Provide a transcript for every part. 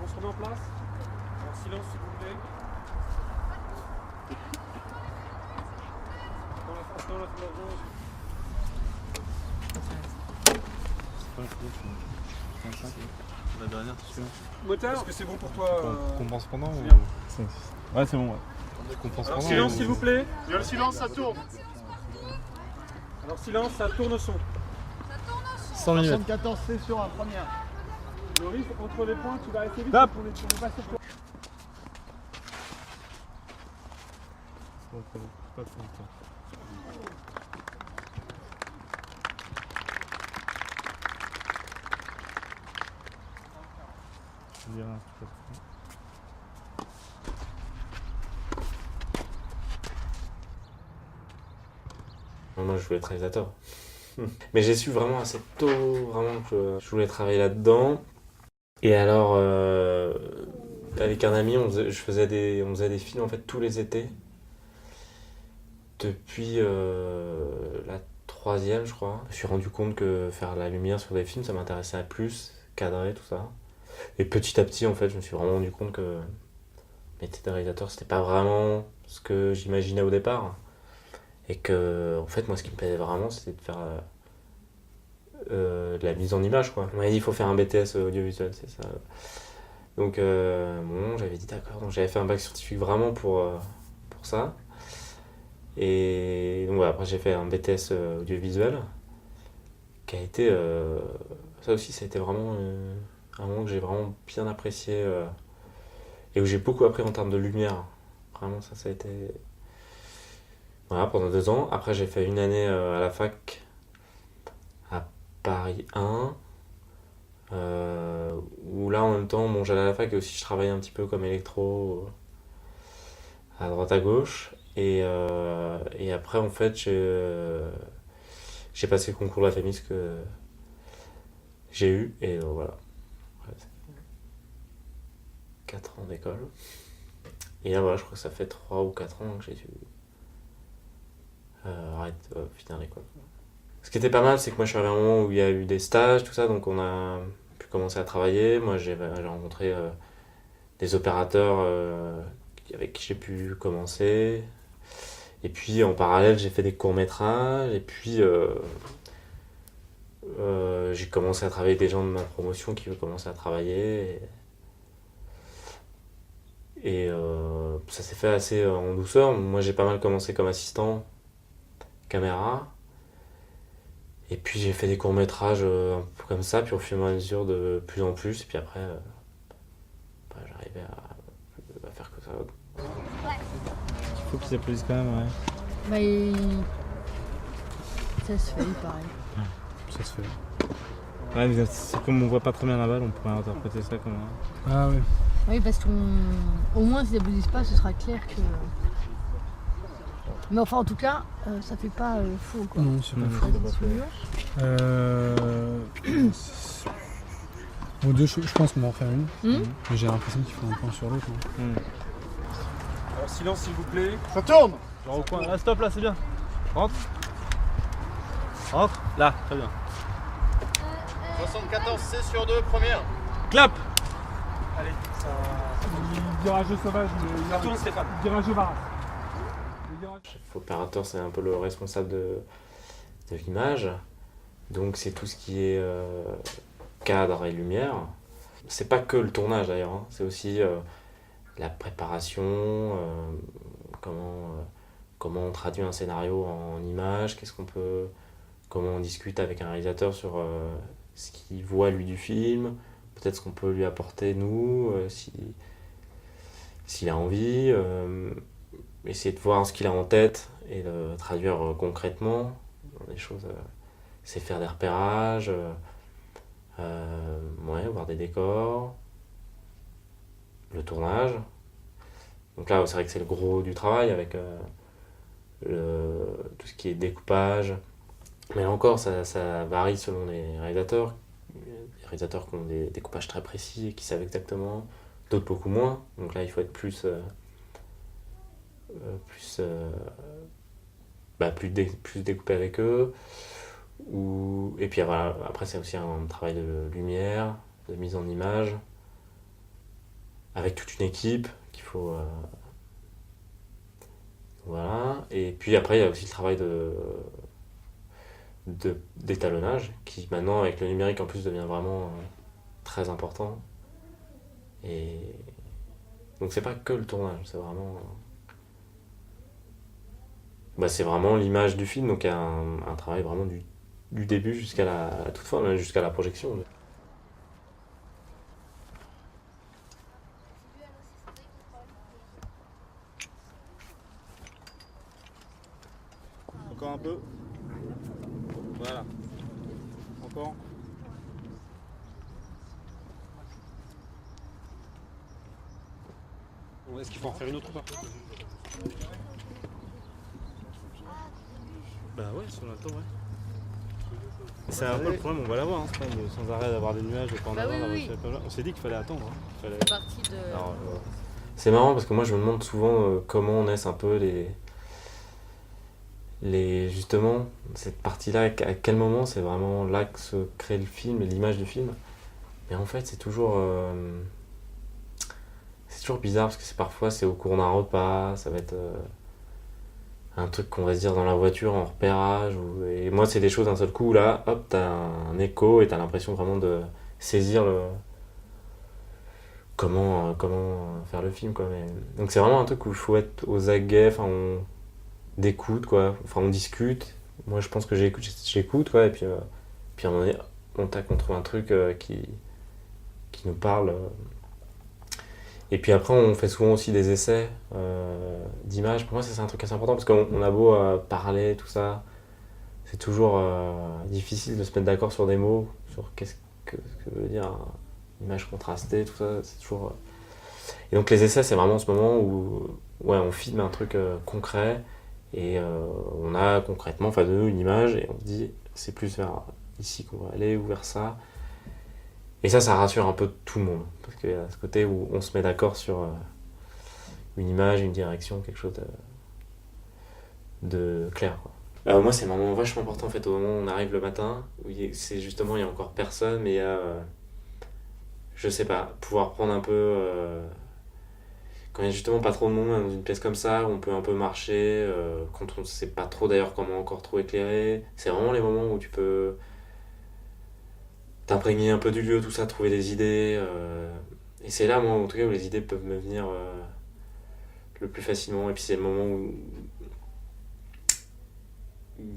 se remet en place. Alors silence s'il vous plaît. Dans la face, dans la zone. C'est pas le coup, la dernière, tu sais. Moteur, est-ce que c'est bon pour toi Compense pendant ou... bien. Ouais, c'est bon, ouais. Compense Alors pendant. silence s'il vous plaît. Le silence, ça tourne. Alors silence, ça tourne son. 100 mm. 74 C sur un première. Loris, entre les points, tu vas essayer vite Stop. pour les passer sur toi. Bon, pas trop longtemps. Je dirais un peu. Moi, je voulais être réalisateur. Mais j'ai su vraiment assez tôt vraiment que je voulais travailler là-dedans. Et alors, avec un ami, on faisait des films en fait tous les étés. Depuis la troisième, je crois. Je me suis rendu compte que faire la lumière sur des films, ça m'intéressait plus, cadrer, tout ça. Et petit à petit, en fait, je me suis vraiment rendu compte que métier de réalisateur, c'était pas vraiment ce que j'imaginais au départ. Et que, en fait, moi, ce qui me plaisait vraiment, c'était de faire de la mise en image, quoi. On m'avait dit, il faut faire un BTS audiovisuel, c'est ça. Donc, bon, j'avais dit d'accord. Donc, j'avais fait un bac scientifique vraiment pour ça. Et donc, voilà, après, j'ai fait un BTS audiovisuel qui a été. Ça aussi, ça a été vraiment un moment que j'ai vraiment bien apprécié et où j'ai beaucoup appris en termes de lumière. Vraiment, ça a été. Voilà, pendant 2 ans. Après, j'ai fait une année à la fac à Paris 1. Où là, en même temps, bon, j'allais à la fac et aussi je travaillais un petit peu comme électro à droite à gauche. Et après, en fait, j'ai passé le concours de la FEMIS que j'ai eu. Et voilà. 4 ans d'école. Et là, voilà, je crois que ça fait 3 ou 4 ans que j'ai dû finir l'école. Ce qui était pas mal, c'est que moi je suis arrivé à un moment où il y a eu des stages, tout ça, donc on a pu commencer à travailler. Moi j'ai rencontré des opérateurs avec qui j'ai pu commencer. Et puis en parallèle, j'ai fait des courts-métrages. Et puis j'ai commencé à travailler avec des gens de ma promotion qui veulent commencer à travailler. Et ça s'est fait assez en douceur. Moi j'ai pas mal commencé comme assistant caméra. Et puis j'ai fait des courts-métrages un peu comme ça, puis au fur et à mesure de plus en plus. Et puis après, j'arrivais à faire que ça. Il faut qu'ils applaudissent quand même, ouais. Bah, ça se fait, pareil. Ça se fait. Ouais, mais c'est comme on voit pas très bien la balle, on pourrait interpréter ça comme un... Ah oui. Oui, parce qu'au moins, s'ils n'applaudissent pas, ce sera clair que. Mais enfin, en tout cas, ça fait pas faux, quoi. Non, c'est pas Non, faux. c'est pas faux. Bon, je pense qu'on va en faire une. Hmm. Mais j'ai l'impression qu'il faut un point sur l'autre. Alors silence s'il vous plaît. Ça tourne. Genre au coin, là stop, là c'est bien. Rentre. Rentre, là, très bien. 74 C sur 2, première. Clap. Allez, ça. Virage sauvage, ça tourne Stéphane. Virage varas. Chef opérateur, c'est un peu le responsable de l'image. Donc c'est tout ce qui est cadre et lumière. C'est pas que le tournage d'ailleurs, hein. C'est aussi la préparation, comment on traduit un scénario en images, comment on discute avec un réalisateur sur ce qu'il voit lui du film, peut-être ce qu'on peut lui apporter nous, s'il a envie, essayer de voir ce qu'il a en tête et le traduire concrètement dans des choses. C'est faire des repérages, voir des décors, le tournage. Donc là, c'est vrai que c'est le gros du travail avec tout ce qui est découpage. Mais là encore, ça varie selon les réalisateurs. Les réalisateurs qui ont des découpages très précis et qui savent exactement, d'autres beaucoup moins. Donc là, il faut être plus découpé avec eux. Et puis voilà, après, c'est aussi un travail de lumière, de mise en image. avec toute une équipe qu'il faut... voilà. Et puis après, il y a aussi le travail d'étalonnage, qui maintenant, avec le numérique en plus, devient vraiment très important. Et donc c'est pas que le tournage, c'est vraiment... c'est vraiment l'image du film, donc il y a un travail vraiment du début jusqu'à la toute fin, même jusqu'à la projection. Encore un peu. Voilà. Encore. Est-ce qu'il faut en faire une autre ou pas? Bah ouais, si on a le temps, ouais. C'est un peu le problème, on va l'avoir, hein, ce problème de sans arrêt d'avoir des nuages, de pas en Bah avoir, oui, oui. On s'est dit qu'il fallait attendre. Hein. C'est parti de... Alors, c'est marrant parce que moi je me demande souvent comment naissent un peu justement cette partie-là, à quel moment c'est vraiment là que se crée le film et l'image du film. Mais en fait c'est toujours bizarre parce que parfois c'est au cours d'un repas, ça va être un truc qu'on va se dire dans la voiture en repérage, et moi c'est des choses d'un seul coup où là, hop, t'as un écho et t'as l'impression vraiment de saisir comment faire le film, quoi. Donc c'est vraiment un truc où il faut être aux aguets, d'écoute, quoi. Enfin, on discute. Moi, je pense que j'écoute, quoi. Et puis à un moment donné, on trouve un truc qui nous parle. Et puis après, on fait souvent aussi des essais d'images. Pour moi, ça, c'est un truc assez important parce qu'on a beau parler, tout ça. C'est toujours difficile de se mettre d'accord sur des mots, sur qu'est-ce que veut dire une image contrastée, tout ça. C'est toujours... Et donc, les essais, c'est vraiment ce moment où on filme un truc concret. Et on a concrètement face de nous une image et on se dit c'est plus vers ici qu'on va aller ou vers ça. Et ça rassure un peu tout le monde parce qu'il y a ce côté où on se met d'accord sur une image, une direction, quelque chose de clair, quoi. Moi c'est un moment vachement important en fait au moment où on arrive le matin où c'est justement il y a encore personne mais il y a je sais pas, pouvoir prendre un peu quand il n'y a justement pas trop de monde dans une pièce comme ça, où on peut un peu marcher, quand on ne sait pas trop d'ailleurs comment encore trop éclairer, c'est vraiment les moments où tu peux t'imprégner un peu du lieu, tout ça, trouver des idées. Et c'est là, moi, en tout cas, où les idées peuvent me venir le plus facilement. Et puis c'est le moment où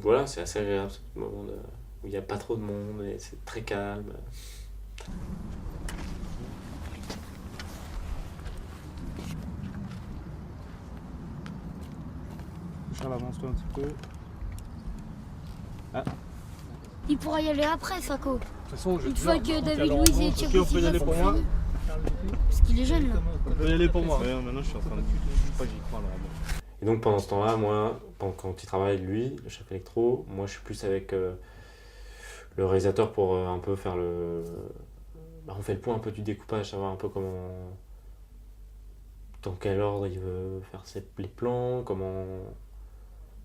voilà, c'est assez agréable, ce moment où il n'y a pas trop de monde et c'est très calme. Charles, avance-toi un petit peu. Ah. Il pourra y aller après, Sako. De toute façon, Une fois que David Luiz et Thiago on peut y aller pour moi. Parce qu'il est jeune là. On peut y aller pour moi. Ouais, maintenant je suis en train de... Je crois que j'y crois là. Et donc pendant ce temps-là, moi, quand il travaille lui, le chef électro, moi je suis plus avec le réalisateur pour un peu faire on fait le point un peu du découpage, savoir un peu dans quel ordre il veut faire les plans,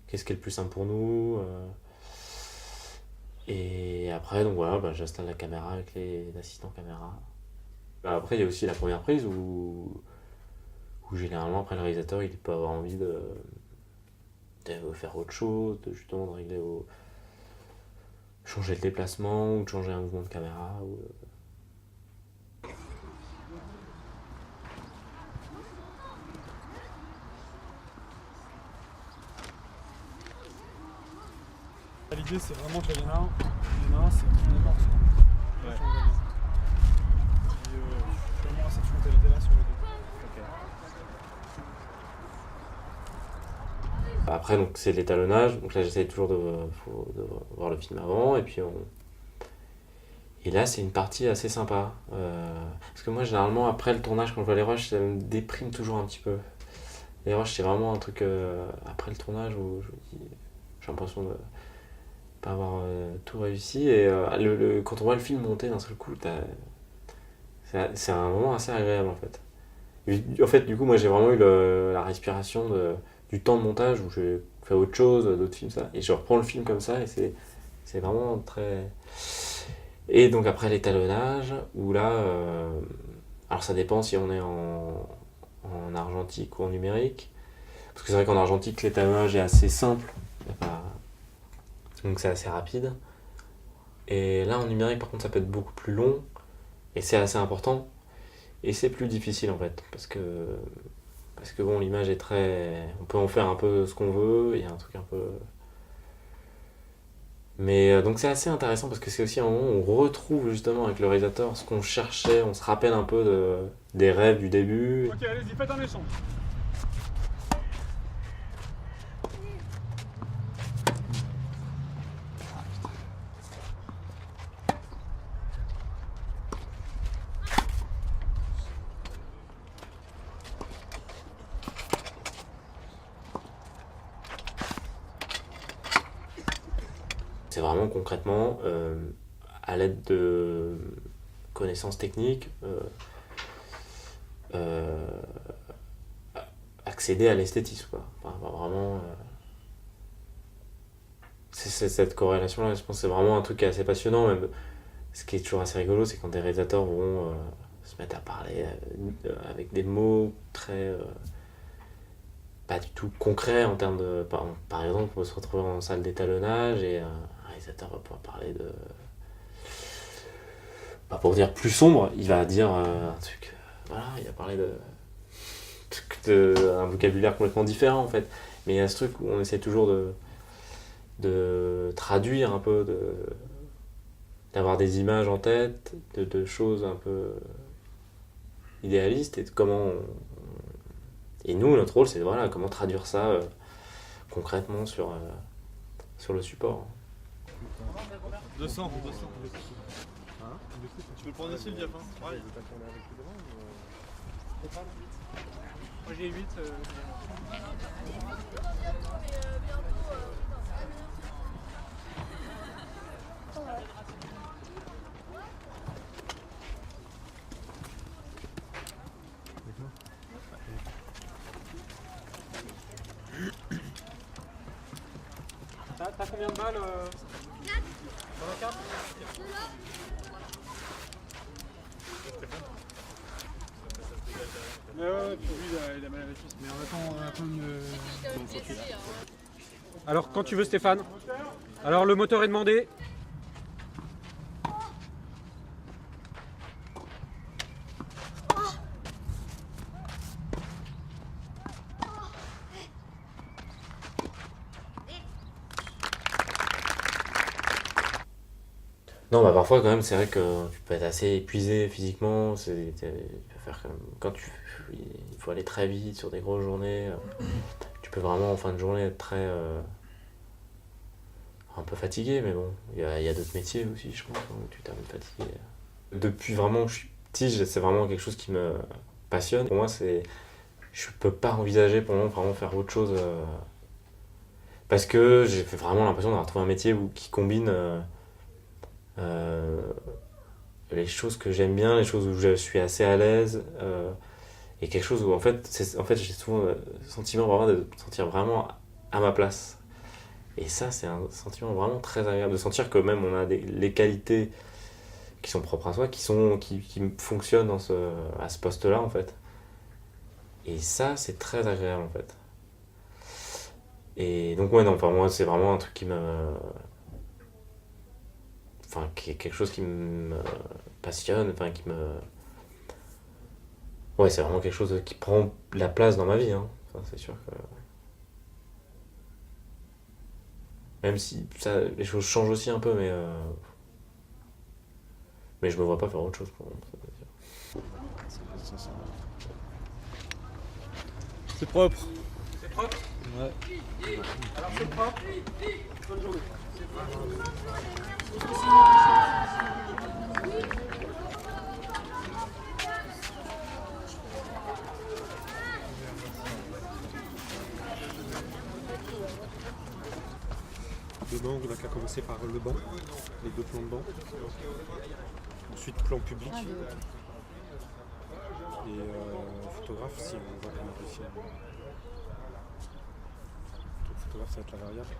qu'est-ce qui est le plus simple pour nous. Et après, donc voilà, j'installe la caméra avec les assistants caméra. Après, il y a aussi la première prise où généralement, après, le réalisateur, il peut avoir envie de faire autre chose, justement de régler changer le déplacement ou de changer un mouvement de caméra. L'idée, c'est vraiment qu'il y en a un, c'est un morceau. Ouais. Vraiment cette frontalité-là sur les deux. Après, donc, c'est l'étalonnage. Donc là, j'essaie toujours de voir le film avant. Et là, c'est une partie assez sympa. Parce que moi, généralement, après le tournage, quand je vois les rushs, ça me déprime toujours un petit peu. Les rushs, c'est vraiment un truc après le tournage où j'ai l'impression de pas avoir tout réussi. Et quand on voit le film monter d'un seul coup, c'est un moment assez agréable en fait. En fait, du coup, moi j'ai vraiment eu la respiration du temps de montage où je fais autre chose, d'autres films, ça. Et je reprends le film comme ça et c'est vraiment très. Et donc après l'étalonnage, où là, Alors ça dépend si on est en argentique ou en numérique. Parce que c'est vrai qu'en argentique, l'étalonnage est assez simple. Donc c'est assez rapide. Et là en numérique par contre ça peut être beaucoup plus long. Et c'est assez important. Et c'est plus difficile en fait. Parce que bon, l'image est très... On peut en faire un peu ce qu'on veut. Il y a un truc un peu... Mais donc c'est assez intéressant parce que c'est aussi un moment où on retrouve justement avec le réalisateur ce qu'on cherchait, on se rappelle un peu des rêves du début. Ok, allez-y, faites un échange. C'est vraiment concrètement, à l'aide de connaissances techniques, accéder à l'esthétisme, quoi. Enfin, vraiment, c'est cette corrélation-là, je pense que c'est vraiment un truc qui est assez passionnant. Même, ce qui est toujours assez rigolo, c'est quand des réalisateurs vont se mettre à parler avec des mots très... pas du tout concrets en termes de... Par exemple, on peut se retrouver en salle d'étalonnage et un réalisateur va pouvoir parler de... pour dire plus sombre, il va dire un truc... Voilà, il va parler un vocabulaire complètement différent en fait. Mais il y a ce truc où on essaie toujours de traduire un peu, d'avoir des images en tête, de choses un peu idéalistes et de comment... Et nous, notre rôle, c'est voilà, comment traduire ça concrètement sur le support. 200. Tu peux le prendre ici le diaphragme? Ouais. Moi j'ai 8. T'as combien de balles dans la carte? Ouais, puis lui il a mal à la cuisse. Mais on attend une... Alors quand tu veux Stéphane. Alors le moteur est demandé. Non, bah parfois quand même, c'est vrai que tu peux être assez épuisé physiquement. Tu peux faire quand il faut aller très vite sur des grosses journées. Tu peux vraiment en fin de journée être très un peu fatigué, mais bon, il y a d'autres métiers aussi, je pense, où tu termines fatigué. Depuis vraiment que je suis petit, c'est vraiment quelque chose qui me passionne. Pour moi, je peux pas envisager pour le moment vraiment faire autre chose parce que j'ai vraiment l'impression d'avoir trouvé un métier qui combine les choses que j'aime bien, les choses où je suis assez à l'aise, et quelque chose où en fait j'ai souvent le sentiment vraiment de me sentir vraiment à ma place. Et ça, c'est un sentiment vraiment très agréable de sentir que même on a les qualités qui sont propres à soi, qui fonctionnent à ce poste-là en fait. Et ça, c'est très agréable en fait. Et donc ouais, non, enfin moi c'est vraiment un truc qui qui est quelque chose qui me passionne, ouais, c'est vraiment quelque chose qui prend la place dans ma vie, hein. Enfin, c'est sûr que... Même si les choses changent aussi un peu, mais je me vois pas faire autre chose pour moi, C'est propre. C'est propre? Ouais. Alors c'est propre. Bonne journée. Le banc, on n'a qu'à commencer par le banc, les 2 plans de banc. Ensuite, plan public. Et photographe, si on voit comment réussir. Le photographe, ça va être la variable.